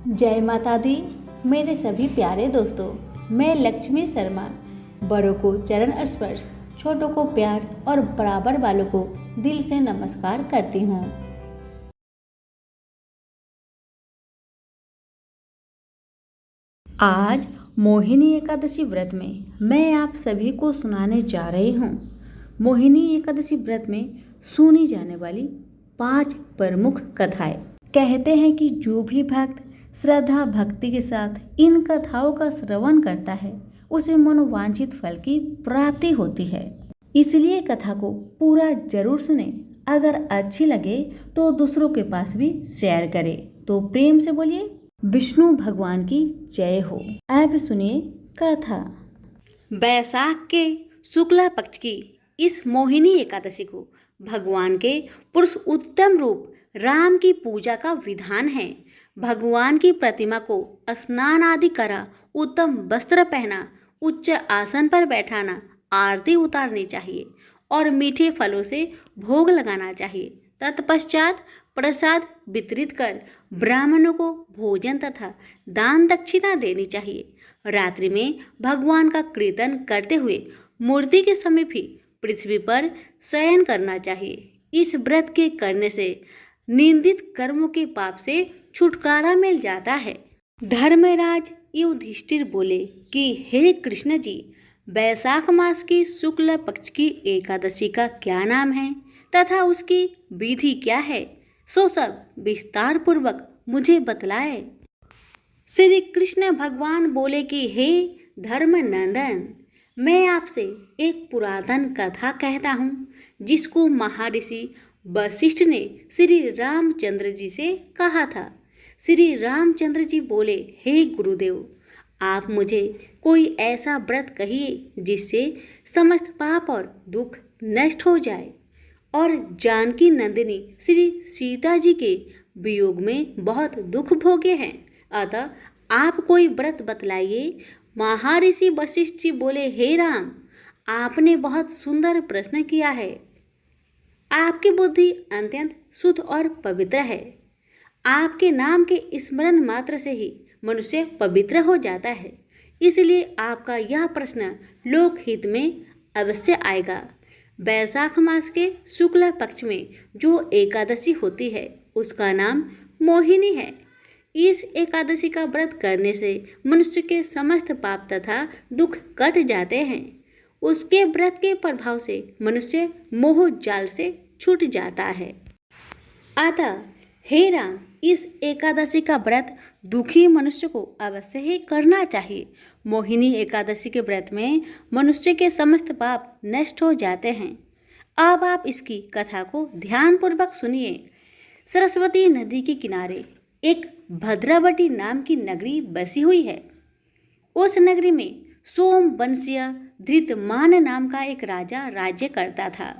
जय माता दी। मेरे सभी प्यारे दोस्तों, मैं लक्ष्मी शर्मा बड़ों को चरण स्पर्श, छोटों को प्यार और बराबर वालों को दिल से नमस्कार करती हूँ। आज मोहिनी एकादशी व्रत में मैं आप सभी को सुनाने जा रही हूँ। मोहिनी एकादशी व्रत में सुनी जाने वाली 5 प्रमुख कथाएं। कहते हैं कि जो भी भक्त श्रद्धा भक्ति के साथ इन कथाओं का श्रवण करता है उसे मनोवांछित फल की प्राप्ति होती है। इसलिए कथा को पूरा जरूर सुने। अगर अच्छी लगे तो दूसरों के पास भी शेयर करें। तो प्रेम से बोलिए विष्णु भगवान की जय हो। अब सुनिए कथा। बैसाख के शुक्ला पक्ष की इस मोहिनी एकादशी को भगवान के पुरुष उत्तम रूप राम की पूजा का विधान है। भगवान की प्रतिमा को स्नान आदि करा, उत्तम वस्त्र पहना, उच्च आसन पर बैठाना, आरती उतारनी चाहिए और मीठे फलों से भोग लगाना चाहिए। तत्पश्चात प्रसाद वितरित कर ब्राह्मणों को भोजन तथा दान दक्षिणा देनी चाहिए। रात्रि में भगवान का कीर्तन करते हुए मूर्ति के समीप ही पृथ्वी पर शयन करना चाहिए। इस व्रत के करने से निंदित कर्मों के पाप से छुटकारा मिल जाता है। धर्मराज युधिष्ठिर बोले कि हे कृष्ण जी, बैसाख मास की शुक्ल पक्ष की एकादशी का क्या नाम है तथा उसकी विधि क्या है, सो सब विस्तार पूर्वक मुझे बतलाए। श्री कृष्ण भगवान बोले कि हे धर्मनंदन, मैं आपसे एक पुरातन कथा कहता हूँ जिसको महर्षि वशिष्ठ ने श्री रामचंद्र जी से कहा था। श्री रामचंद्र जी बोले, हे गुरुदेव, आप मुझे कोई ऐसा व्रत कहिए जिससे समस्त पाप और दुख नष्ट हो जाए। और जानकी नंदिनी श्री सीता जी के वियोग में बहुत दुख भोगे हैं, अतः आप कोई व्रत बतलाइए। महर्षि वशिष्ठ जी बोले, हे राम, आपने बहुत सुंदर प्रश्न किया है। आपकी बुद्धि अत्यंत शुद्ध और पवित्र है। आपके नाम के स्मरण मात्र से ही मनुष्य पवित्र हो जाता है, इसलिए आपका यह प्रश्न लोकहित में अवश्य आएगा। बैसाख मास के शुक्ल पक्ष में जो एकादशी होती है उसका नाम मोहिनी है। इस एकादशी का व्रत करने से मनुष्य के समस्त पाप तथा दुख कट जाते हैं। उसके व्रत के प्रभाव से मनुष्य मोह जाल से छूट जाता है। अतः हे राम, इस एकादशी का व्रत दुखी मनुष्य को अवश्य ही करना चाहिए। मोहिनी एकादशी के व्रत में मनुष्य के समस्त पाप नष्ट हो जाते हैं। अब आप इसकी कथा को ध्यानपूर्वक सुनिए। सरस्वती नदी के किनारे एक भद्रावती नाम की नगरी बसी हुई है। उस नगरी में सोमवंशीय धृतमान नाम का एक राजा राज्य करता था।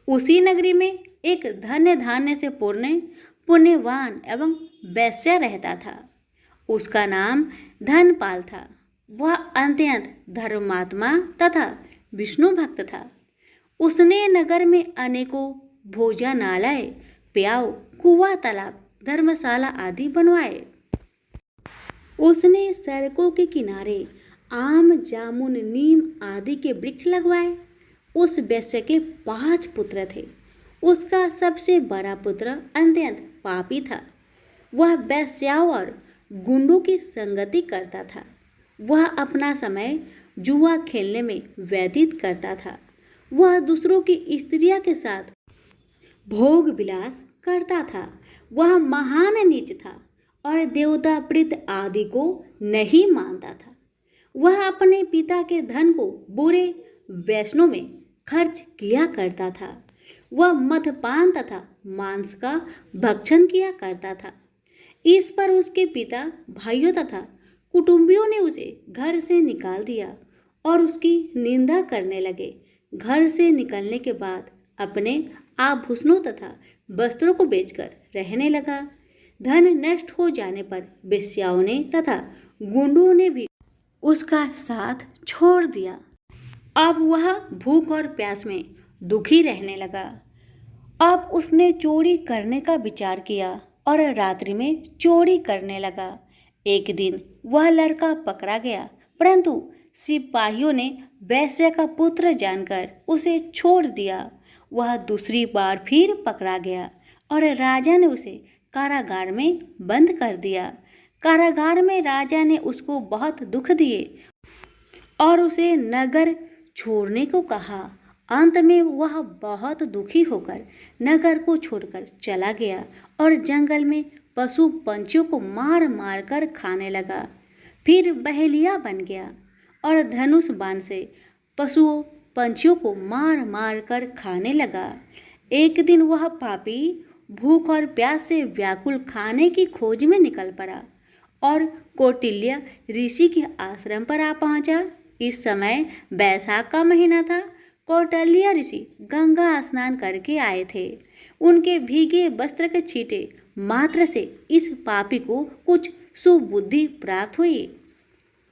उसी नगरी में एक धन्य धान्य से पूर्ण पुण्यवान एवं वैश्य रहता था। उसका नाम धनपाल था। वह अत्यंत धर्मात्मा तथा विष्णु भक्त था। उसने नगर में अनेकों भोजनालय, प्याऊ, कुआं, तालाब, धर्मशाला आदि बनवाए। उसने सड़कों के किनारे आम, जामुन, नीम आदि के वृक्ष लगवाए। उस वैश्य के 5 पुत्र थे। उसका सबसे बड़ा पुत्र अत्यंत पापी था। वह वेश्याओं और गुंडों की संगति करता था। वह अपना समय जुआ खेलने में व्यतीत करता था। वह दूसरों की स्त्रियों के साथ भोग विलास करता था। वह महान नीच था और देवता प्रेत आदि को नहीं मानता था। वह अपने पिता के धन को बुरे वैष्णव में खर्च किया करता था। वह मद्यपान तथा मांस का भक्षण किया करता था। इस पर उसके पिता, भाइयों तथा कुटुंबियों ने उसे घर से निकाल दिया और उसकी निंदा करने लगे। घर से निकलने के बाद अपने आभूषणों तथा वस्त्रों को बेचकर रहने लगा। धन नष्ट हो जाने पर वेश्याओं ने तथा गुंडों ने भी उसका साथ छोड़ दिया। अब वह भूख और प्यास में दुखी रहने लगा। अब उसने चोरी करने का विचार किया और रात्रि में चोरी करने लगा। एक दिन वह लड़का पकड़ा गया, परंतु सिपाहियों ने वैश्य का पुत्र जानकर उसे छोड़ दिया। वह दूसरी बार फिर पकड़ा गया और राजा ने उसे कारागार में बंद कर दिया। कारागार में राजा ने उसको बहुत दुख दिए और उसे नगर छोड़ने को कहा। अंत में वह बहुत दुखी होकर नगर को छोड़कर चला गया और जंगल में पशु पंछियों को मार मार कर खाने लगा। फिर बहेलिया बन गया और धनुष बाण से पशुओं पंछियों को मार मार कर खाने लगा। एक दिन वह पापी भूख और प्यास से व्याकुल खाने की खोज में निकल पड़ा और कौटिल्य ऋषि के आश्रम पर आ पहुंचा। इस समय बैसाख का महीना था। कौटिल्य ऋषि गंगा स्नान करके आए थे। उनके भीगे वस्त्र के छींटे मात्र से इस पापी को कुछ सुबुद्धि प्राप्त हुई।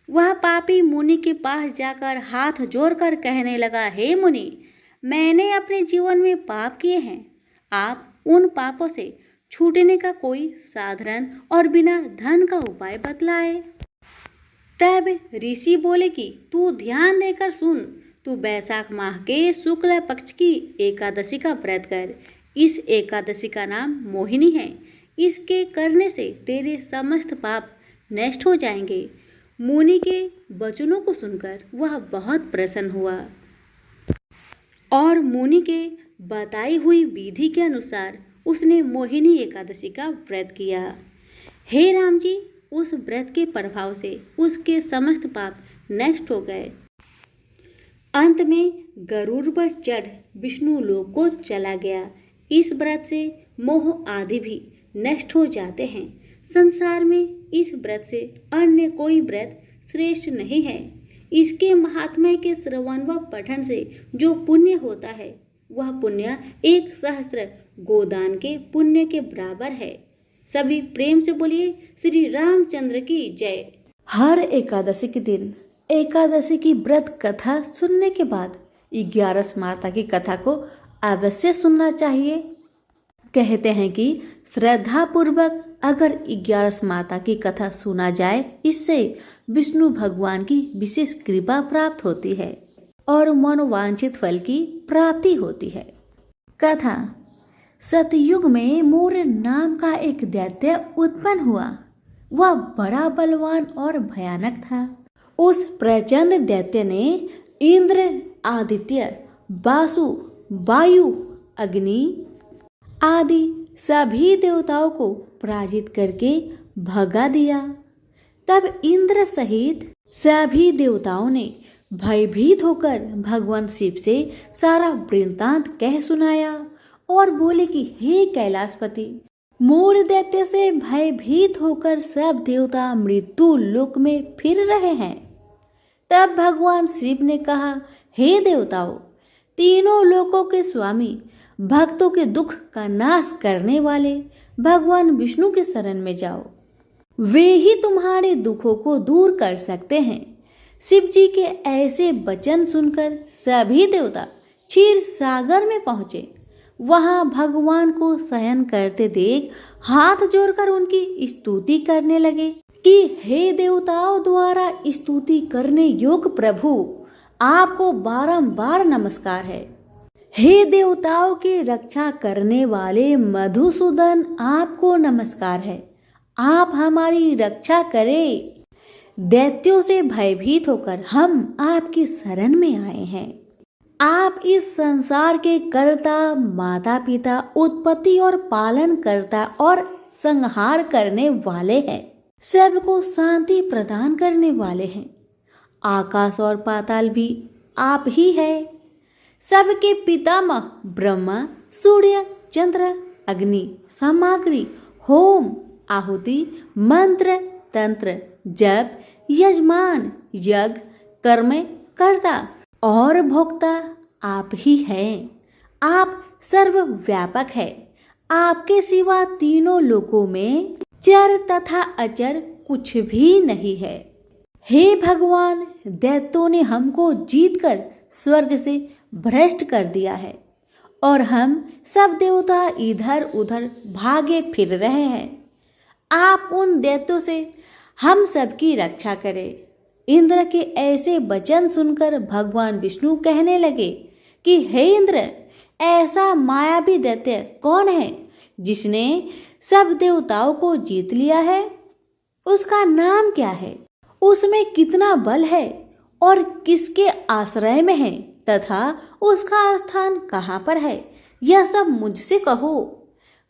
वह पापी मुनि के पास जाकर हाथ जोड़कर कहने लगा, हे मुनि, मैंने अपने जीवन में पाप किए हैं। आप उन पापों से छूटने का कोई साधारण और बिना धन का उपाय बतलाए। तब ऋषि बोले कि तू ध्यान देकर सुन। तू बैसाख माह के शुक्ल पक्ष की एकादशी का व्रत कर। इस एकादशी का नाम मोहिनी है। इसके करने से तेरे समस्त पाप नष्ट हो जाएंगे। मुनि के वचनों को सुनकर वह बहुत प्रसन्न हुआ और मुनि के बताई हुई विधि के अनुसार उसने मोहिनी एकादशी का व्रत किया। हे राम जी, उस व्रत के प्रभाव से उसके समस्त पाप नष्ट हो गए। अंत में गरुड़ पर चढ़ विष्णु लोक को चला गया। इस व्रत से मोह आदि भी नष्ट हो जाते हैं। संसार में इस व्रत से अन्य कोई व्रत श्रेष्ठ नहीं है। इसके महात्म्य के श्रवण व पठन से जो पुण्य होता है वह पुण्य 1,000 गोदान के पुण्य के बराबर है। सभी प्रेम से बोलिए श्री रामचंद्र की जय। हर एकादशी के दिन एकादशी की व्रत कथा सुनने के बाद 11 माता की कथा को अवश्य सुनना चाहिए। कहते हैं कि श्रद्धा पूर्वक अगर 11 माता की कथा सुना जाए, इससे विष्णु भगवान की विशेष कृपा प्राप्त होती है और मनोवांछित फल की प्राप्ति होती है। कथा। सतयुग में मूर नाम का एक दैत्य उत्पन्न हुआ। वह बड़ा बलवान और भयानक था। उस प्रचंड दैत्य ने इंद्र, आदित्य, वासु, वायु, अग्नि आदि सभी देवताओं को पराजित करके भगा दिया। तब इंद्र सहित सभी देवताओं ने भयभीत होकर भगवान शिव से सारा वृत्तांत कह सुनाया और बोले कि हे कैलाशपति, मूर दैत्य से भयभीत होकर सब देवता मृत्यु लोक में फिर रहे हैं। तब भगवान शिव ने कहा, हे देवताओं, तीनों लोकों के स्वामी, भक्तों के दुख का नाश करने वाले भगवान विष्णु के शरण में जाओ। वे ही तुम्हारे दुखों को दूर कर सकते हैं। शिव जी के ऐसे वचन सुनकर सभी देवता क्षीर सागर में पहुंचे। वहां भगवान को शयन करते देख हाथ जोड़कर उनकी स्तुति करने लगे कि हे देवताओं द्वारा स्तुति करने योग्य प्रभु, आपको बारंबार नमस्कार है। हे देवताओं की रक्षा करने वाले मधुसूदन, आपको नमस्कार है। आप हमारी रक्षा करें। दैत्यों से भयभीत होकर हम आपकी शरण में आए हैं। आप इस संसार के कर्ता, माता पिता, उत्पत्ति और पालन करता और संहार करने वाले हैं। सबको शांति प्रदान करने वाले हैं। आकाश और पाताल भी आप ही है। सबके पितामह ब्रह्मा, सूर्य, चंद्र, अग्नि, सामग्री, होम, आहुति, मंत्र, तंत्र, जप, यजमान, यज्ञ, कर्म कर्ता और भोक्ता आप ही हैं। आप सर्वव्यापक है। आपके सिवा तीनों लोकों में चर तथा अचर कुछ भी नहीं है। हे भगवान, दैत्यों ने हमको जीतकर स्वर्ग से भ्रष्ट कर दिया है और हम सब देवता इधर उधर भागे फिर रहे हैं। आप उन दैत्यों से हम सबकी रक्षा करे। इंद्र के ऐसे वचन सुनकर भगवान विष्णु कहने लगे कि हे इंद्र, ऐसा मायावी दैत्य कौन है जिसने सब देवताओं को जीत लिया है? उसका नाम क्या है? उसमें कितना बल है और किसके आश्रय में है तथा उसका स्थान कहाँ पर है? यह सब मुझसे कहो।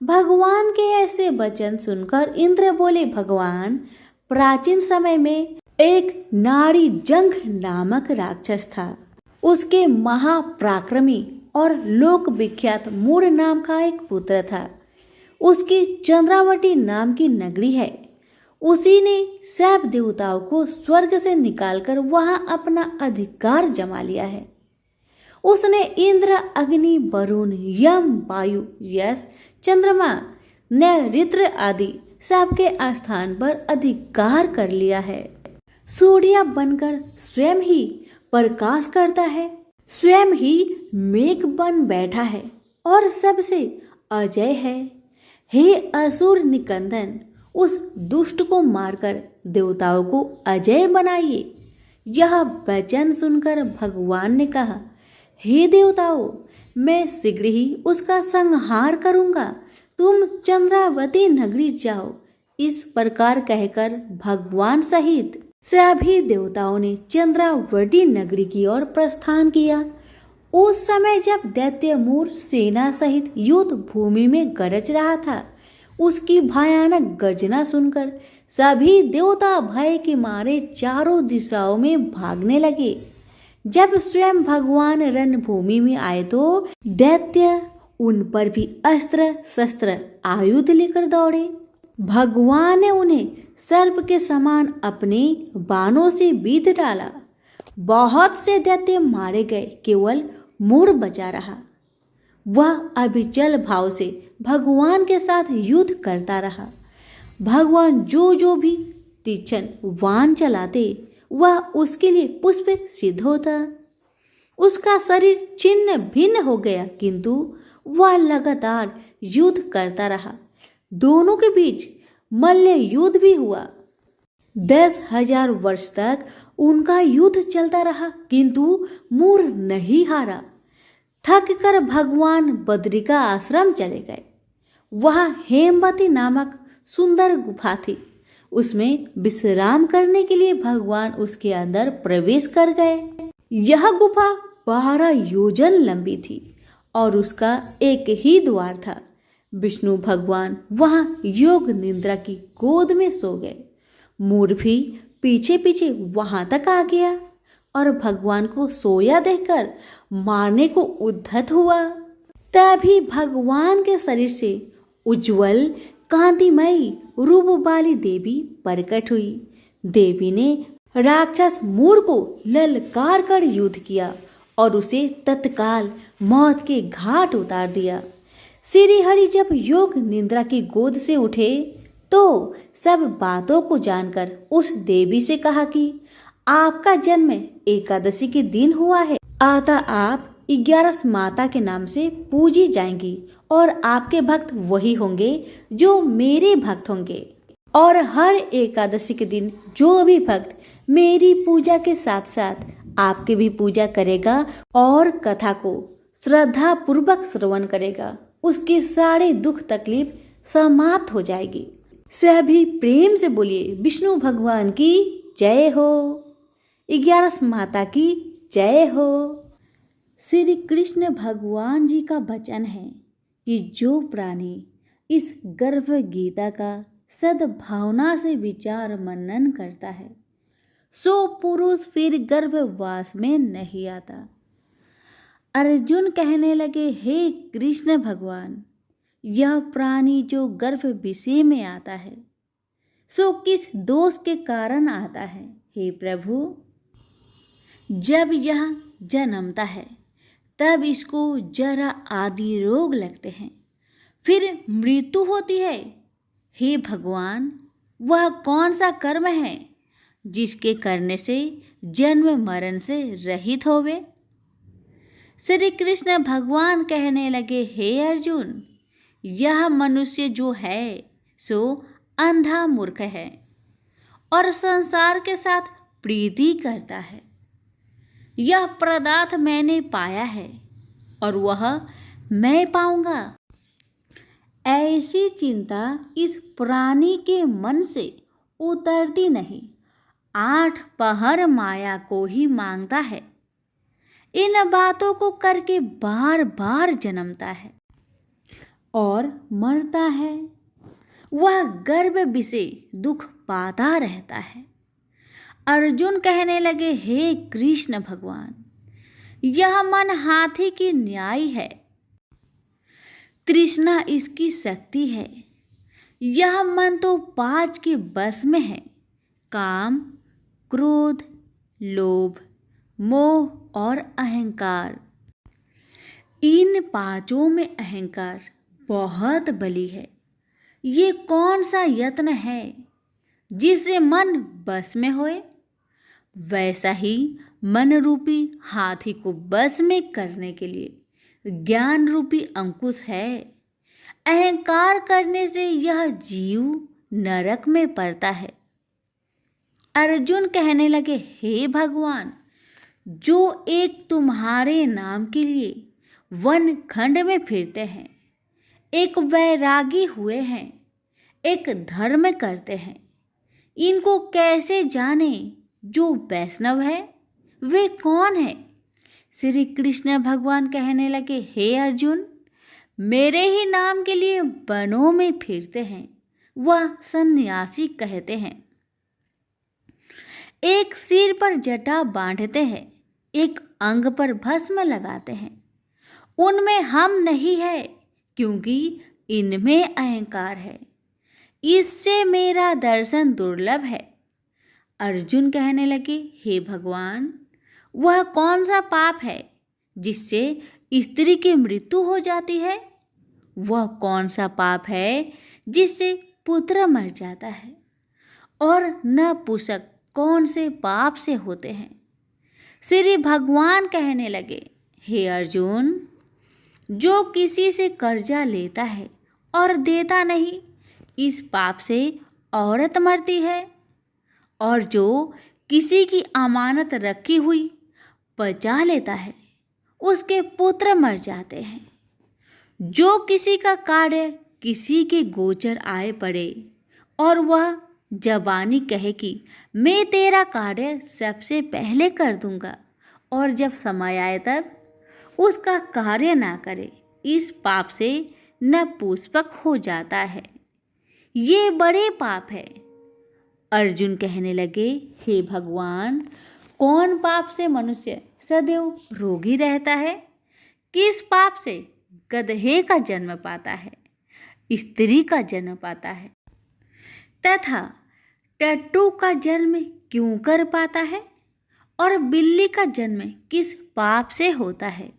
भगवान के ऐसे वचन सुनकर इंद्र बोले, भगवान, प्राचीन समय में एक नारी जंघ नामक राक्षस था। उसके महापराक्रमी और लोक विख्यात मूर नाम का एक पुत्र था। उसकी चंद्रावती नाम की नगरी है। उसी ने सब देवताओं को स्वर्ग से निकालकर वहां अपना अधिकार जमा लिया है। उसने इंद्र, अग्नि, वरुण, यम, वायु, यश, चंद्रमा, नैऋत्य आदि सबके स्थान पर अधिकार कर लिया है। सूर्य बनकर स्वयं ही प्रकाश करता है, स्वयं ही मेघ बन बैठा है और सबसे अजय है। हे असुर निकंदन, उस दुष्ट को मारकर देवताओं को अजय बनाइए। यह वचन सुनकर भगवान ने कहा, हे देवताओं, मैं शीघ्र ही उसका संहार करूंगा। तुम चंद्रावती नगरी जाओ। इस प्रकार कहकर भगवान सहित सभी देवताओं ने चंद्रावती नगरी की ओर प्रस्थान किया। उस समय जब दैत्य मूर सेना सहित युद्ध भूमि में गरज रहा था, उसकी भयानक गर्जना सुनकर सभी देवता भय के मारे चारों दिशाओं में भागने लगे। जब स्वयं भगवान रणभूमि में आए तो दैत्य उन पर भी अस्त्र शस्त्र आयुध लेकर दौड़े। भगवान ने उन्हें सर्प के समान अपने बाणों से बीध डाला। बहुत से दैत्य मारे गए, केवल मूर बचा रहा। वह अविचल भाव से भगवान के साथ युद्ध करता रहा। भगवान जो भी तीक्ष्ण बाण चलाते वह उसके लिए पुष्प सिद्ध होता। उसका शरीर छिन्न भिन्न हो गया, किंतु वह लगातार युद्ध करता रहा। दोनों के बीच मल्ल युद्ध भी हुआ। 10,000 वर्ष तक उनका युद्ध चलता रहा, किंतु मूर नहीं हारा। थक कर भगवान बद्री का आश्रम चले गए। वहां हेमवती नामक सुंदर गुफा थी। उसमें विश्राम करने के लिए भगवान उसके अंदर प्रवेश कर गए। यह गुफा 12 योजन लंबी थी और उसका एक ही द्वार था। विष्णु भगवान वहां योग निद्रा की गोद में सो गए। मूर भी पीछे पीछे वहां तक आ गया और भगवान को सोया देखकर मारने को उद्धत हुआ। तभी भगवान के शरीर से उज्जवल कांतिमयी रूप वाली देवी प्रकट हुई। देवी ने राक्षस मूर को ललकार कर युद्ध किया और उसे तत्काल मौत के घाट उतार दिया। श्री हरि जब योग निद्रा की गोद से उठे तो सब बातों को जानकर उस देवी से कहा कि आपका जन्म एकादशी के दिन हुआ है, अतः आप 11 माता के नाम से पूजी जाएंगी और आपके भक्त वही होंगे जो मेरे भक्त होंगे। और हर एकादशी के दिन जो भी भक्त मेरी पूजा के साथ साथ आपके भी पूजा करेगा और कथा को श्रद्धा पूर्वक श्रवण करेगा, उसके सारे दुख तकलीफ समाप्त हो जाएगी। सभी प्रेम से बोलिए विष्णु भगवान की जय हो, 11 माता की जय हो। श्री कृष्ण भगवान जी का वचन है कि जो प्राणी इस गर्भ गीता का सद्भावना से विचार मनन करता है सो पुरुष फिर गर्भवास में नहीं आता। अर्जुन कहने लगे, हे कृष्ण भगवान, यह प्राणी जो गर्भ विषय में आता है सो किस दोष के कारण आता है? हे प्रभु, जब यह जन्मता है तब इसको जरा आदि रोग लगते हैं, फिर मृत्यु होती है। हे भगवान, वह कौन सा कर्म है जिसके करने से जन्म मरण से रहित होवे? श्री कृष्ण भगवान कहने लगे, हे अर्जुन, यह मनुष्य जो है सो अंधा मूर्ख है और संसार के साथ प्रीति करता है। यह पदार्थ मैंने पाया है और वह मैं पाऊंगा। ऐसी चिंता इस प्राणी के मन से उतरती नहीं। 8 पहर माया को ही मांगता है। इन बातों को करके बार बार जन्मता है और मरता है। वह गर्भ विषय दुख पाता रहता है। अर्जुन कहने लगे, हे कृष्ण भगवान, यह मन हाथी की न्याय है। तृष्णा इसकी शक्ति है। यह मन तो 5 के बस में है। काम, क्रोध, लोभ, मोह और अहंकार। इन 5 में अहंकार बहुत बली है। ये कौन सा यत्न है जिससे मन बस में होए? वैसा ही मन रूपी हाथी को बस में करने के लिए ज्ञान रूपी अंकुश है। अहंकार करने से यह जीव नरक में पड़ता है। अर्जुन कहने लगे, हे भगवान, जो एक तुम्हारे नाम के लिए वन खंड में फिरते हैं, एक वैरागी हुए हैं, एक धर्म करते हैं, इनको कैसे जाने? जो वैष्णव है वे कौन है? श्री कृष्ण भगवान कहने लगे, हे अर्जुन, मेरे ही नाम के लिए वनों में फिरते हैं वह सन्यासी कहते हैं। एक सिर पर जटा बांधते हैं, एक अंग पर भस्म लगाते हैं। उनमें हम नहीं है, क्योंकि इनमें अहंकार है। इससे मेरा दर्शन दुर्लभ है। अर्जुन कहने लगे, हे भगवान, वह कौन सा पाप है जिससे स्त्री की मृत्यु हो जाती है? वह कौन सा पाप है जिससे पुत्र मर जाता है? और नपुंसक कौन से पाप से होते हैं? श्री भगवान कहने लगे, हे अर्जुन, जो किसी से कर्जा लेता है और देता नहीं, इस पाप से औरत मरती है। और जो किसी की अमानत रखी हुई बचा लेता है, उसके पुत्र मर जाते हैं। जो किसी का कार्य किसी के गोचर आए पड़े और वह जबानी कहे कि मैं तेरा कार्य सबसे पहले कर दूंगा, और जब समय आए तब उसका कार्य ना करे, इस पाप से नपुंसक हो जाता है। ये बड़े पाप है। अर्जुन कहने लगे, हे भगवान, कौन पाप से मनुष्य सदैव रोगी रहता है? किस पाप से गधे का जन्म पाता है, स्त्री का जन्म पाता है, तथा टट्टू का जन्म क्यों कर पाता है? और बिल्ली का जन्म किस पाप से होता है?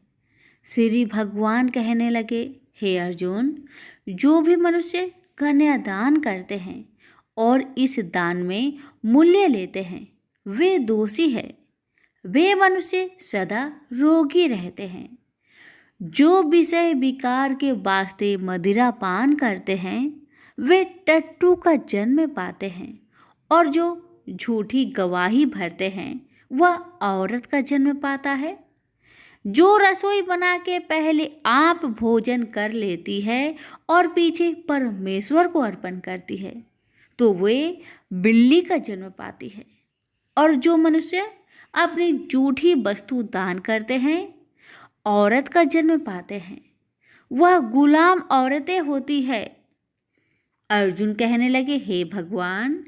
श्री भगवान कहने लगे, हे अर्जुन, जो भी मनुष्य कन्यादान करते हैं और इस दान में मूल्य लेते हैं, वे दोषी है। वे मनुष्य सदा रोगी रहते हैं। जो विषय विकार के वास्ते मदिरा पान करते हैं, वे टट्टू का जन्म पाते हैं। और जो झूठी गवाही भरते हैं, वह औरत का जन्म पाता है। जो रसोई बना के पहले आप भोजन कर लेती है और पीछे परमेश्वर को अर्पण करती है, तो वे बिल्ली का जन्म पाती है। और जो मनुष्य अपनी झूठी वस्तु दान करते हैं, औरत का जन्म पाते हैं। वह गुलाम औरतें होती है। अर्जुन कहने लगे, हे भगवान,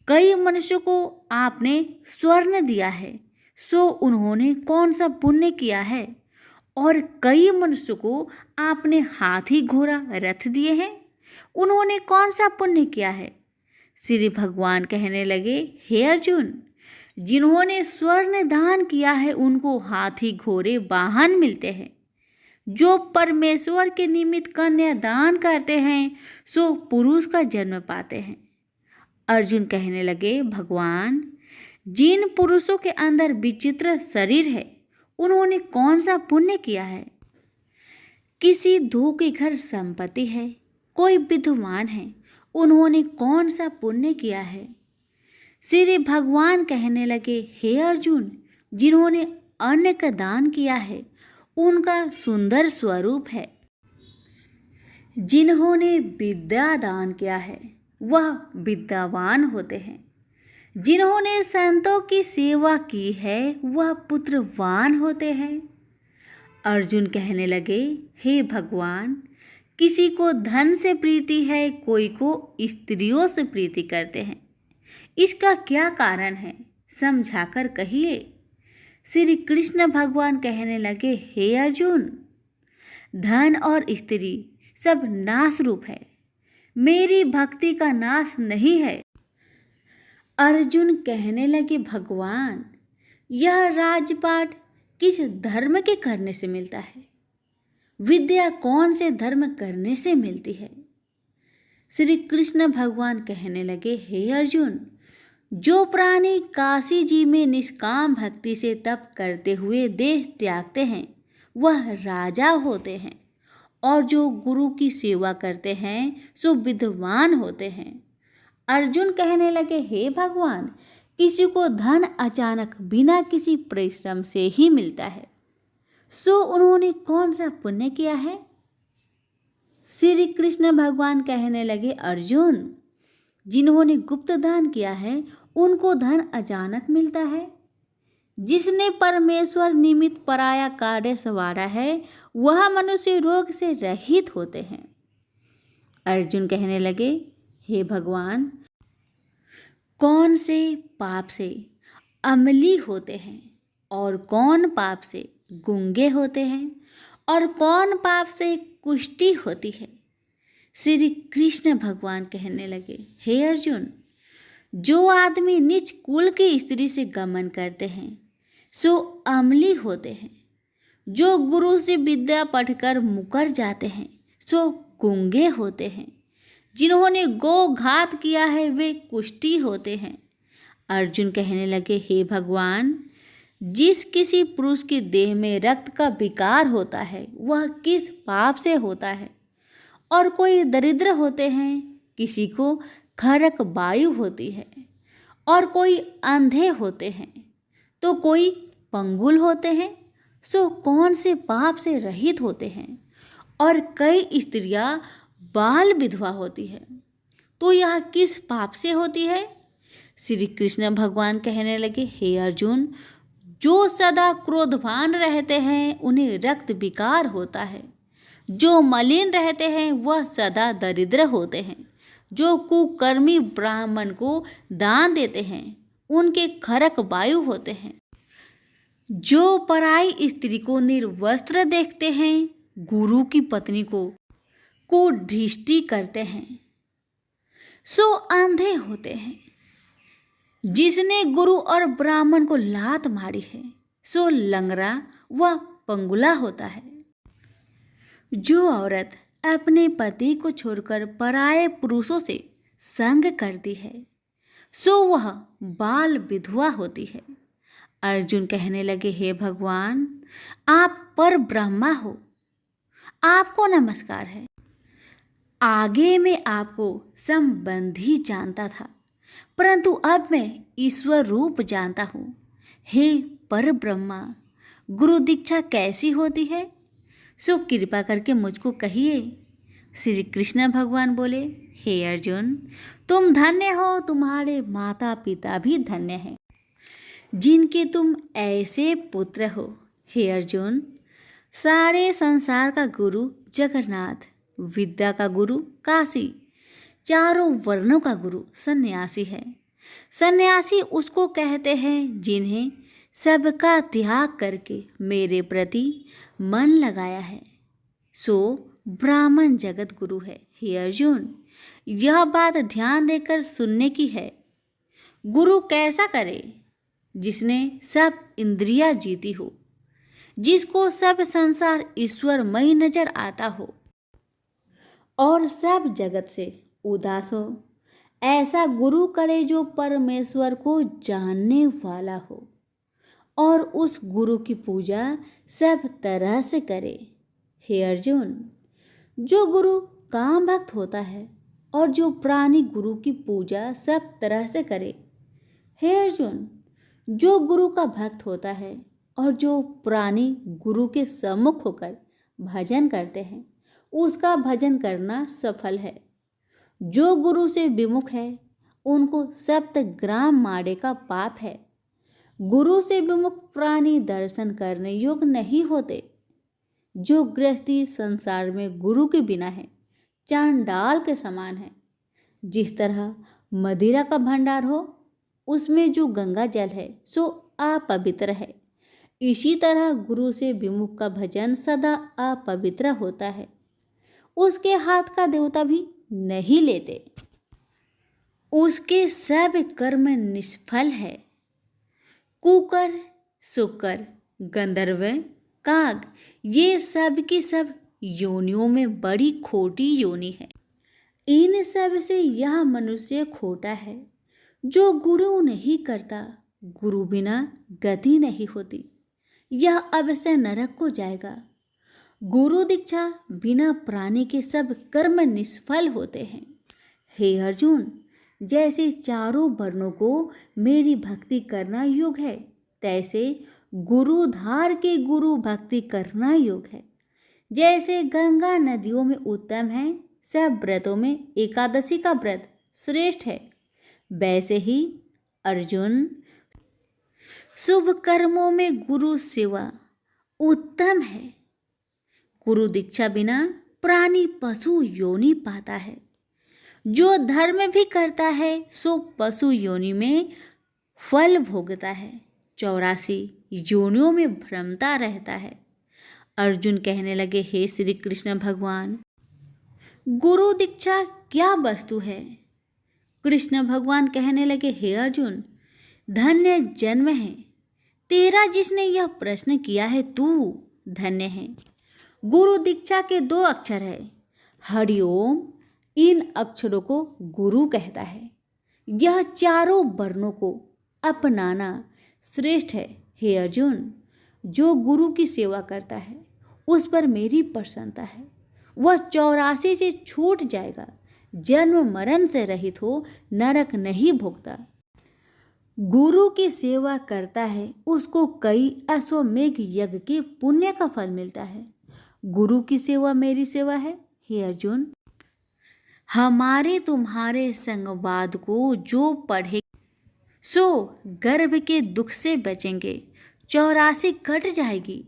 कई मनुष्यों को आपने स्वर्ण दिया है, सो उन्होंने कौन सा पुण्य किया है? और कई मनुष्यों को आपने हाथी घोड़ा रथ दिए हैं, उन्होंने कौन सा पुण्य किया है? श्री भगवान कहने लगे, हे अर्जुन, जिन्होंने स्वर्ण दान किया है उनको हाथी घोड़े वाहन मिलते हैं। जो परमेश्वर के निमित्त कन्यादान करते हैं, सो पुरुष का जन्म पाते हैं। अर्जुन कहने लगे, भगवान, जिन पुरुषों के अंदर विचित्र शरीर है, उन्होंने कौन सा पुण्य किया है? किसी दो के घर संपत्ति है, कोई विद्वान है, उन्होंने कौन सा पुण्य किया है? श्री भगवान कहने लगे, हे अर्जुन, जिन्होंने अन्न का दान किया है उनका सुंदर स्वरूप है। जिन्होंने विद्या दान किया है वह विद्यावान होते हैं। जिन्होंने संतों की सेवा की है वह पुत्रवान होते हैं। अर्जुन कहने लगे, हे भगवान, किसी को धन से प्रीति है, कोई को स्त्रियों से प्रीति करते हैं। इसका क्या कारण है, समझाकर कहिए। श्री कृष्ण भगवान कहने लगे, हे अर्जुन, धन और स्त्री सब नाश रूप है, मेरी भक्ति का नाश नहीं है। अर्जुन कहने लगे, भगवान, यह राजपाट किस धर्म के करने से मिलता है? विद्या कौन से धर्म करने से मिलती है? श्री कृष्ण भगवान कहने लगे, हे अर्जुन, जो प्राणी काशी जी में निष्काम भक्ति से तप करते हुए देह त्यागते हैं वह राजा होते हैं, और जो गुरु की सेवा करते हैं सो विद्वान होते हैं। अर्जुन कहने लगे, हे भगवान, किसी को धन अचानक बिना किसी परिश्रम से ही मिलता है, सो उन्होंने कौन सा पुण्य किया है? श्री कृष्ण भगवान कहने लगे, अर्जुन, जिन्होंने गुप्त दान किया है उनको धन अचानक मिलता है। जिसने परमेश्वर निमित्त पराया कार्य संवारा है वह मनुष्य रोग से रहित होते हैं। अर्जुन कहने लगे, हे भगवान, कौन से पाप से अमली होते हैं और कौन पाप से गूंगे होते हैं और कौन पाप से कुष्ठी होती है? श्री कृष्ण भगवान कहने लगे, हे अर्जुन, जो आदमी नीच कुल की स्त्री से गमन करते हैं सो अमली होते हैं। जो गुरु से विद्या पढ़कर मुकर जाते हैं सो गूंगे होते हैं। जिन्होंने गो घात किया है वे कुष्ठी होते हैं। अर्जुन कहने लगे, हे भगवान, जिस किसी पुरुष की देह में रक्त का विकार होता है वह किस पाप से होता है? और कोई दरिद्र होते हैं, किसी को खरक वायु होती है, और कोई अंधे होते हैं, तो कोई पंगुल होते हैं, सो कौन से पाप से रहित होते हैं? और कई स्त्रियां बाल विधवा होती है, तो यह किस पाप से होती है? श्री कृष्ण भगवान कहने लगे, हे अर्जुन, जो सदा क्रोधवान रहते हैं उन्हें रक्त विकार होता है। जो मलिन रहते हैं वह सदा दरिद्र होते हैं। जो कुकर्मी ब्राह्मण को दान देते हैं उनके खरक वायु होते हैं। जो पराई स्त्री को निर्वस्त्र देखते हैं, गुरु की पत्नी को दृष्टि करते हैं, सो अंधे होते हैं। जिसने गुरु और ब्राह्मण को लात मारी है सो लंगड़ा व पंगुला होता है। जो औरत अपने पति को छोड़कर पराये पुरुषों से संग करती है सो वह बाल विधवा होती है। अर्जुन कहने लगे, हे भगवान, आप पर ब्रह्मा हो, आपको नमस्कार है। आगे मैं आपको संबंधी जानता था, परंतु अब मैं ईश्वर रूप जानता हूँ। हे पर ब्रह्मा, गुरु दीक्षा कैसी होती है, सो कृपा करके मुझको कहिए। श्री कृष्ण भगवान बोले, हे अर्जुन, तुम धन्य हो, तुम्हारे माता पिता भी धन्य हैं जिनके तुम ऐसे पुत्र हो। हे अर्जुन, सारे संसार का गुरु जगन्नाथ, विद्या का गुरु काशी, चारों वर्णों का गुरु सन्यासी है। सन्यासी उसको कहते हैं जिन्हें सबका त्याग करके मेरे प्रति मन लगाया है, सो ब्राह्मण जगत गुरु है। हे अर्जुन, यह बात ध्यान देकर सुनने की है। गुरु कैसा करे? जिसने सब इंद्रियां जीती हो, जिसको सब संसार ईश्वरमय नजर आता हो और सब जगत से उदास हो। ऐसा गुरु करे जो परमेश्वर को जानने वाला हो और उस गुरु की पूजा सब तरह से करे। हे अर्जुन, जो गुरु काम भक्त होता है और जो प्राणी गुरु की पूजा सब तरह से करे, हे अर्जुन, जो गुरु का भक्त होता है और जो प्राणी गुरु के सम्मुख होकर भजन करते हैं, उसका भजन करना सफल है। जो गुरु से विमुख है, उनको 7 ग्राम माड़े का पाप है। गुरु से विमुख प्राणी दर्शन करने योग्य नहीं होते। जो गृहस्थी संसार में गुरु के बिना है, चांडाल के समान है। जिस तरह मदिरा का भंडार हो, उसमें जो गंगा जल है सो अपवित्र है, इसी तरह गुरु से विमुख का भजन सदा अपवित्र होता है। उसके हाथ का देवता भी नहीं लेते, उसके सब कर्म निष्फल है। कुकर, शुकर, गंधर्व, काग, ये सब की सब योनियों में बड़ी खोटी योनि है। इन सब से यह मनुष्य खोटा है। जो गुरु नहीं करता, गुरु बिना गति नहीं होती, यह अवश्य नरक को जाएगा। गुरु दीक्षा बिना प्राणी के सब कर्म निष्फल होते हैं। हे अर्जुन, जैसे चारों वर्णों को मेरी भक्ति करना योग्य है, तैसे गुरुधार के गुरु भक्ति करना योग्य है। जैसे गंगा नदियों में उत्तम है, सब व्रतों में एकादशी का व्रत श्रेष्ठ है, वैसे ही अर्जुन, शुभ कर्मों में गुरु सेवा उत्तम है। गुरु दीक्षा बिना प्राणी पशु योनि पाता है। जो धर्म भी करता है सो पशु योनि में फल भोगता है, 84 योनियों में भ्रमता रहता है। अर्जुन कहने लगे, हे श्री कृष्ण भगवान, गुरु दीक्षा क्या वस्तु है? कृष्ण भगवान कहने लगे, हे अर्जुन, धन्य जन्म है तेरा जिसने यह प्रश्न किया है, तू धन्य है। गुरु दीक्षा के 2 अक्षर है, हरिओम। इन अक्षरों को गुरु कहता है। यह चारों वर्णों को अपनाना श्रेष्ठ है। हे अर्जुन, जो गुरु की सेवा करता है उस पर मेरी प्रसन्नता है। वह 84 से छूट जाएगा, जन्म मरण से रहित हो नरक नहीं भोगता। गुरु की सेवा करता है, उसको कई अश्वमेघ यज्ञ के पुण्य का फल मिलता है। गुरु की सेवा मेरी सेवा है। हे अर्जुन, हमारे तुम्हारे संवाद को जो पढ़े सो गर्भ के दुख से बचेंगे, 84 कट जाएगी।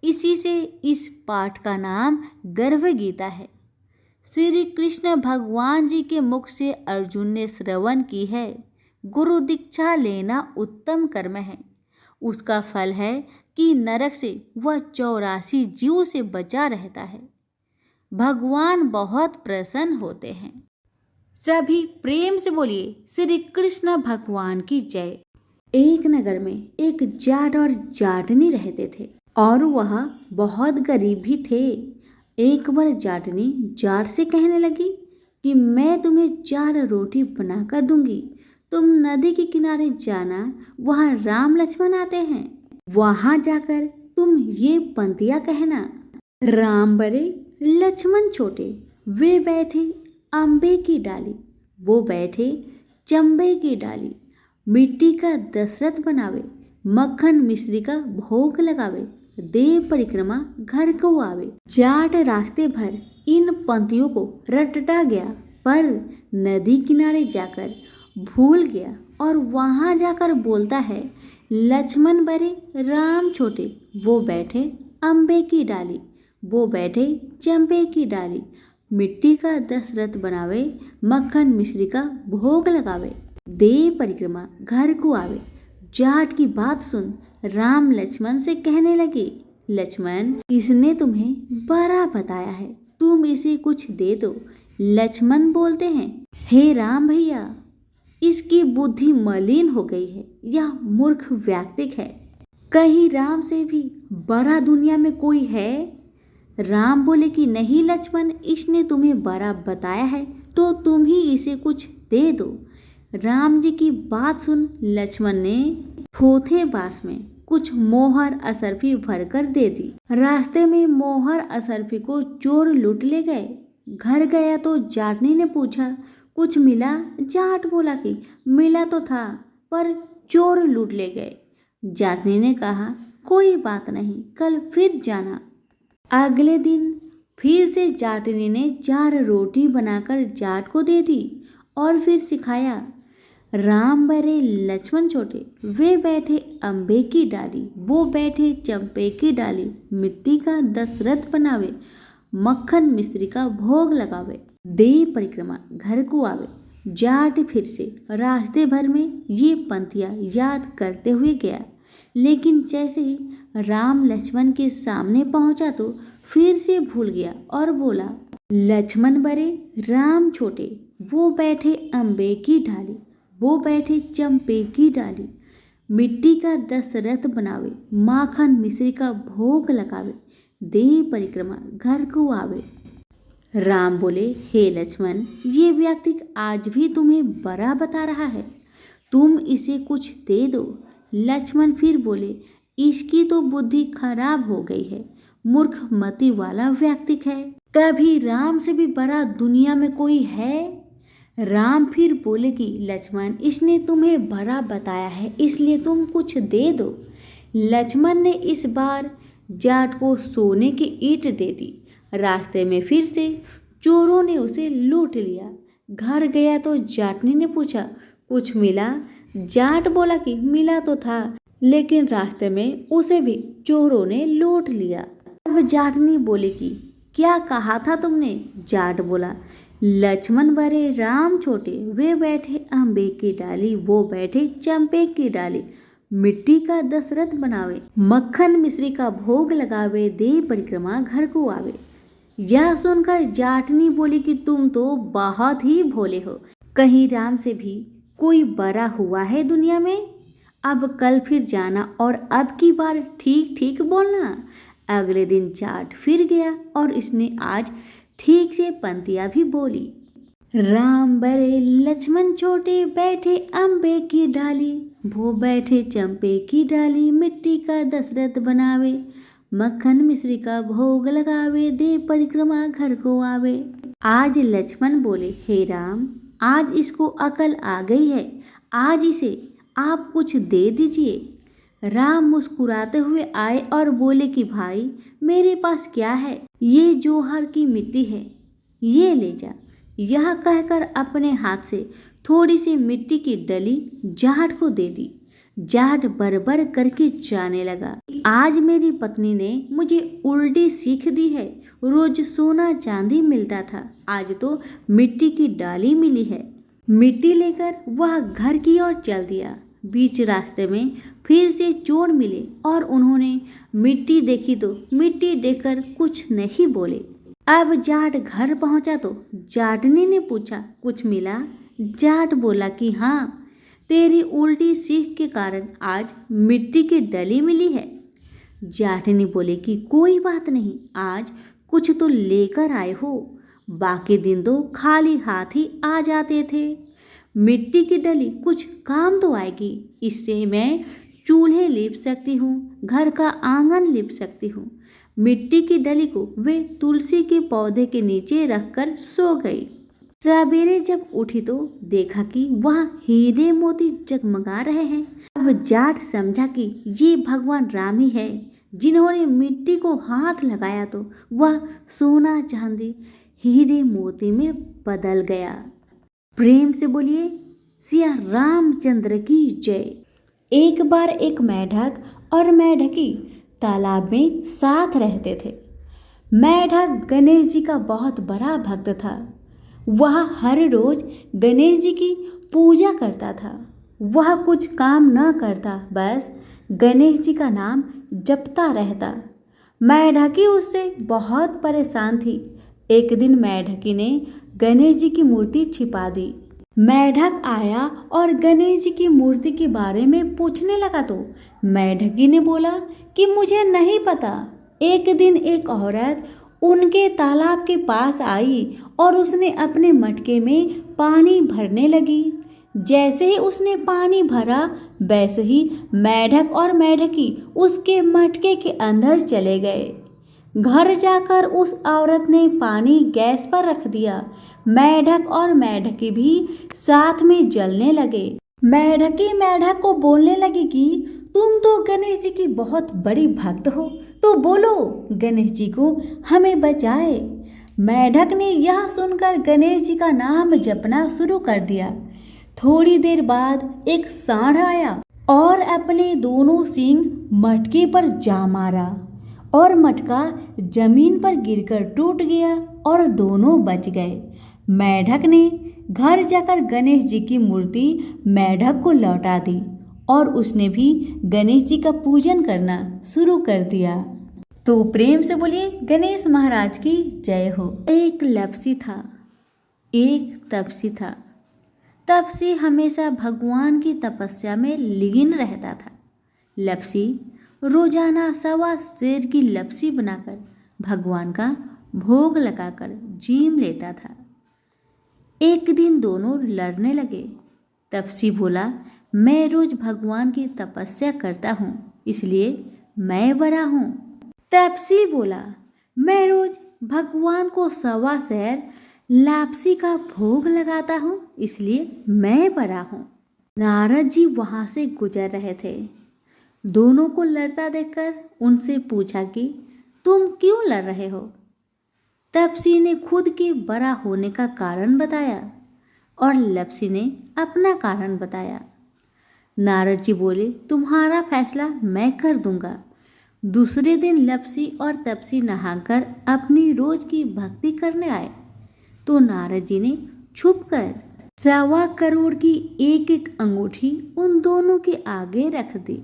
इसी से इस पाठ का नाम गर्भ गीता है। श्री कृष्ण भगवान जी के मुख से अर्जुन ने श्रवण की है। गुरु दीक्षा लेना उत्तम कर्म है। उसका फल है कि नरक से वह 84 जीव से बचा रहता है। भगवान बहुत प्रसन्न होते हैं। सभी प्रेम से बोलिए, श्री कृष्ण भगवान की जय। एक नगर में एक जाट और जाटनी रहते थे और वह बहुत गरीब भी थे। एक बार जाटनी जाट से कहने लगी कि मैं तुम्हें 4 रोटी बनाकर दूंगी, तुम नदी के किनारे जाना, वहाँ राम लक्ष्मण आते हैं, वहाँ जाकर तुम ये पंक्तियाँ कहना। राम बड़े लक्ष्मण छोटे, वे बैठे अम्बे की डाली, वो बैठे चंबे की डाली। मिट्टी का दशरथ बनावे, मक्खन मिश्री का भोग लगावे, देव परिक्रमा घर को आवे। जाट रास्ते भर इन पंक्तियों को रटता गया, पर नदी किनारे जाकर भूल गया और वहाँ जाकर बोलता है, लक्ष्मण बड़े राम छोटे, वो बैठे अम्बे की डाली, वो बैठे चंपे की डाली। मिट्टी का दशरथ बनावे, मक्खन मिश्री का भोग लगावे, देव परिक्रमा घर को आवे। जाट की बात सुन राम लक्ष्मण से कहने लगे, लक्ष्मण, इसने तुम्हें बड़ा बताया है, तुम इसे कुछ दे दो। लक्ष्मण बोलते हैं, हे राम भैया, इसकी बुद्धि मलिन हो गई है, यह मूर्ख व्यक्ति है। कहीं राम से भी बड़ा दुनिया में कोई है? राम बोले कि नहीं लक्ष्मण, इसने तुम्हें बड़ा बताया है तो तुम ही इसे कुछ दे दो। राम जी की बात सुन लक्ष्मण ने थोथे बांस में कुछ मोहर असरफी भरकर दे दी। रास्ते में मोहर असरफी को चोर लूट ले गए। घर गया तो जाटनी ने पूछा, कुछ मिला? जाट बोला कि मिला तो था, पर चोर लूट ले गए। जाटनी ने कहा, कोई बात नहीं, कल फिर जाना। अगले दिन फिर से जाटनी ने 4 रोटी बनाकर जाट को दे दी और फिर सिखाया, राम बड़े लक्ष्मण छोटे, वे बैठे अम्बे की डाली, वो बैठे चंपे की डाली, मिट्टी का दशरथ बनावे, मक्खन मिश्री का भोग लगावे, दे परिक्रमा घर को आवे। जाट फिर से रास्ते भर में ये पंक्तियाँ याद करते हुए गया, लेकिन जैसे ही राम लक्ष्मण के सामने पहुंचा तो फिर से भूल गया और बोला, लक्ष्मण बड़े राम छोटे, वो बैठे अम्बे की डाली, वो बैठे चंपे की डाली, मिट्टी का दशरथ बनावे, माखन मिश्री का भोग लगावे, दे परिक्रमा घर को आवे। राम बोले, हे लक्ष्मण, ये व्यक्ति आज भी तुम्हें बड़ा बता रहा है, तुम इसे कुछ दे दो। लक्ष्मण फिर बोले, इसकी तो बुद्धि खराब हो गई है, मूर्ख मति वाला व्यक्ति है, कभी राम से भी बड़ा दुनिया में कोई है? राम फिर बोले कि लक्ष्मण, इसने तुम्हें बड़ा बताया है, इसलिए तुम कुछ दे दो। लक्ष्मण ने इस बार जाट को सोने की ईंट दे दी। रास्ते में फिर से चोरों ने उसे लूट लिया। घर गया तो जाटनी ने पूछा, कुछ मिला? जाट बोला कि मिला तो था, लेकिन रास्ते में उसे भी चोरों ने लूट लिया। अब जाटनी बोली कि क्या कहा था तुमने? जाट बोला, लक्ष्मण बड़े राम छोटे, वे बैठे अम्बे की डाली, वो बैठे चंपे की डाली, मिट्टी का दशरथ बनावे, मक्खन मिश्री का भोग लगावे, दे परिक्रमा घर को आवे। यह सुनकर जाटनी बोली कि तुम तो बहुत ही भोले हो, कहीं राम से भी कोई बड़ा हुआ है दुनिया में? अब कल फिर जाना और अब की बार ठीक ठीक बोलना। अगले दिन जाट फिर गया और इसने आज ठीक से पंक्तियाँ भी बोली। राम बड़े लक्ष्मण छोटे, बैठे अम्बे की डाली, वो बैठे चंपे की डाली, मिट्टी का दशरथ बनावे, मक्खन मिश्री का भोग लगावे, दे परिक्रमा घर को आवे। आज लक्ष्मण बोले, हे राम, आज इसको अकल आ गई है, आज इसे आप कुछ दे दीजिए। राम मुस्कुराते हुए आए और बोले कि भाई, मेरे पास क्या है, ये जोहर की मिट्टी है, ये ले जा। यह कहकर अपने हाथ से थोड़ी सी मिट्टी की डली जाट को दे दी। जाट बरबर करके जाने लगा, आज मेरी पत्नी ने मुझे उल्टी सीख दी है, रोज सोना चांदी मिलता था, आज तो मिट्टी की डाली मिली है। मिट्टी लेकर वह घर की ओर चल दिया। बीच रास्ते में फिर से चोर मिले और उन्होंने मिट्टी देखी तो मिट्टी देखकर कुछ नहीं बोले। अब जाट घर पहुंचा तो जाटनी ने पूछा, कुछ मिला? जाट बोला कि हाँ, तेरी उल्टी सीख के कारण आज मिट्टी की डली मिली है। जाटनी बोले कि कोई बात नहीं, आज कुछ तो लेकर आए हो, बाकी दिन तो खाली हाथ ही आ जाते थे। मिट्टी की डली कुछ काम तो आएगी, इससे मैं चूल्हे लीप सकती हूँ, घर का आंगन लीप सकती हूँ। मिट्टी की डली को वे तुलसी के पौधे के नीचे रखकर सो गई। सवेरे जब उठी तो देखा कि वहाँ हीरे मोती जगमगा रहे हैं। अब जाट समझा कि ये भगवान राम ही है, जिन्होंने मिट्टी को हाथ लगाया तो वह सोना चांदी हीरे मोती में बदल गया। प्रेम से बोलिए सिया रामचंद्र की जय। एक बार एक मेढक और मेढकी तालाब में साथ रहते थे। मेढक गणेश जी का बहुत बड़ा भक्त था। वह हर रोज गणेश जी की पूजा करता था। वह कुछ काम न करता, बस गणेश जी का नाम जपता रहता। मेढकी उससे बहुत परेशान थी। एक दिन मेढकी ने गणेश जी की मूर्ति छिपा दी। मेढक आया और गणेश जी की मूर्ति के बारे में पूछने लगा तो मेढकी ने बोला कि मुझे नहीं पता। एक दिन एक औरत उनके तालाब के पास आई और उसने अपने मटके में पानी भरने लगी। जैसे ही उसने पानी भरा, वैसे ही मेढक और मेढकी उसके मटके के अंदर चले गए। घर जाकर उस औरत ने पानी गैस पर रख दिया। मेढक और मेढकी भी साथ में जलने लगे। मेढकी मेढक को बोलने लगी कि तुम तो गणेश जी की बहुत बड़ी भक्त हो, तो बोलो गणेश जी को हमें बचाए। मेढक ने यह सुनकर गणेश जी का नाम जपना शुरू कर दिया। थोड़ी देर बाद एक सांड आया और अपने दोनों सींग मटके पर जा मारा और मटका जमीन पर गिरकर टूट गया और दोनों बच गए। मेढक ने घर जाकर गणेश जी की मूर्ति मेढक को लौटा दी और उसने भी गणेश जी का पूजन करना शुरू कर दिया। तो प्रेम से बोलिए गणेश महाराज की जय हो। एक लपसी था, एक तपसी था। तपसी हमेशा भगवान की तपस्या में लीन रहता था। लपसी रोजाना सवा सेर की लपसी बनाकर भगवान का भोग लगाकर जीम लेता था। एक दिन दोनों लड़ने लगे। तपसी बोला, मैं रोज भगवान की तपस्या करता हूँ, इसलिए मैं बड़ा हूँ। तपसी बोला, मैं रोज भगवान को सवा सेर लापसी का भोग लगाता हूँ, इसलिए मैं बड़ा हूँ। नारद जी वहां से गुजर रहे थे। दोनों को लड़ता देखकर उनसे पूछा कि तुम क्यों लड़ रहे हो। तपसी ने खुद के बड़ा होने का कारण बताया और लपसी ने अपना कारण बताया। नारद जी बोले, तुम्हारा फैसला मैं कर दूंगा। दूसरे दिन लपसी और तपसी नहाकर अपनी रोज की भक्ति करने आए तो नारद जी ने छुपकर 1.25 करोड़ की एक एक अंगूठी उन दोनों के आगे रख दी।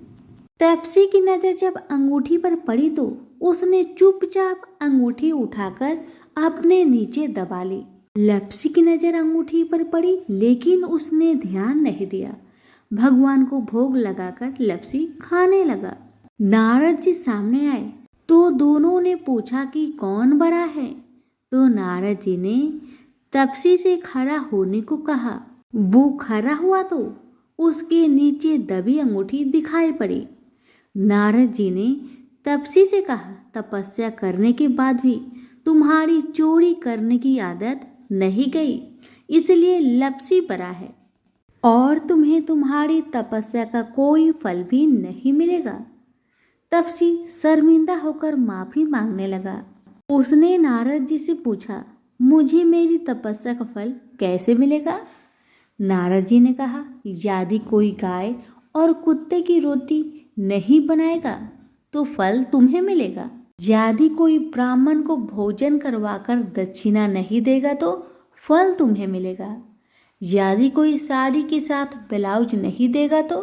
तपसी की नजर जब अंगूठी पर पड़ी तो उसने चुपचाप अंगूठी उठाकर अपने नीचे दबा ली। लपसी की नजर अंगूठी पर पड़ी लेकिन उसने ध्यान नहीं दिया। भगवान को भोग लगाकर लपसी खाने लगा। नारद जी सामने आए तो दोनों ने पूछा कि कौन बड़ा है। तो नारद जी ने तपसी से खड़ा होने को कहा। वो खड़ा हुआ तो उसके नीचे दबी अंगूठी दिखाई पड़ी। नारद जी ने तपसी से कहा, तपस्या करने के बाद भी तुम्हारी चोरी करने की आदत नहीं गई, इसलिए लपसी बड़ा है और तुम्हें तुम्हारी तपस्या का कोई फल भी नहीं मिलेगा। तपसी शर्मिंदा होकर माफी मांगने लगा। उसने नारद जी से पूछा, मुझे मेरी तपस्या का फल कैसे मिलेगा। नारद जी ने कहा, यदि कोई गाय और कुत्ते की रोटी नहीं बनाएगा तो फल तुम्हें मिलेगा। यदि कोई ब्राह्मण को भोजन करवाकर दक्षिणा नहीं देगा तो फल तुम्हें मिलेगा। यदि कोई साड़ी के साथ ब्लाउज नहीं देगा तो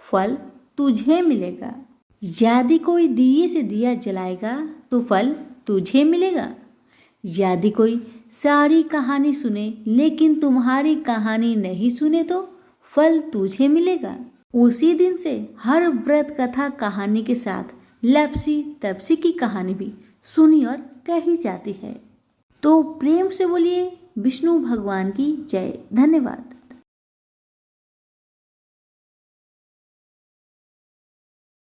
फल तुझे मिलेगा। यदि कोई दिए से दिया जलाएगा तो फल तुझे मिलेगा। यदि कोई सारी कहानी सुने लेकिन तुम्हारी कहानी नहीं सुने तो फल तुझे मिलेगा। उसी दिन से हर व्रत कथा कहानी के साथ लपसी तपसी की कहानी भी सुनी और कही जाती है। तो प्रेम से बोलिए विष्णु भगवान की जय। धन्यवाद।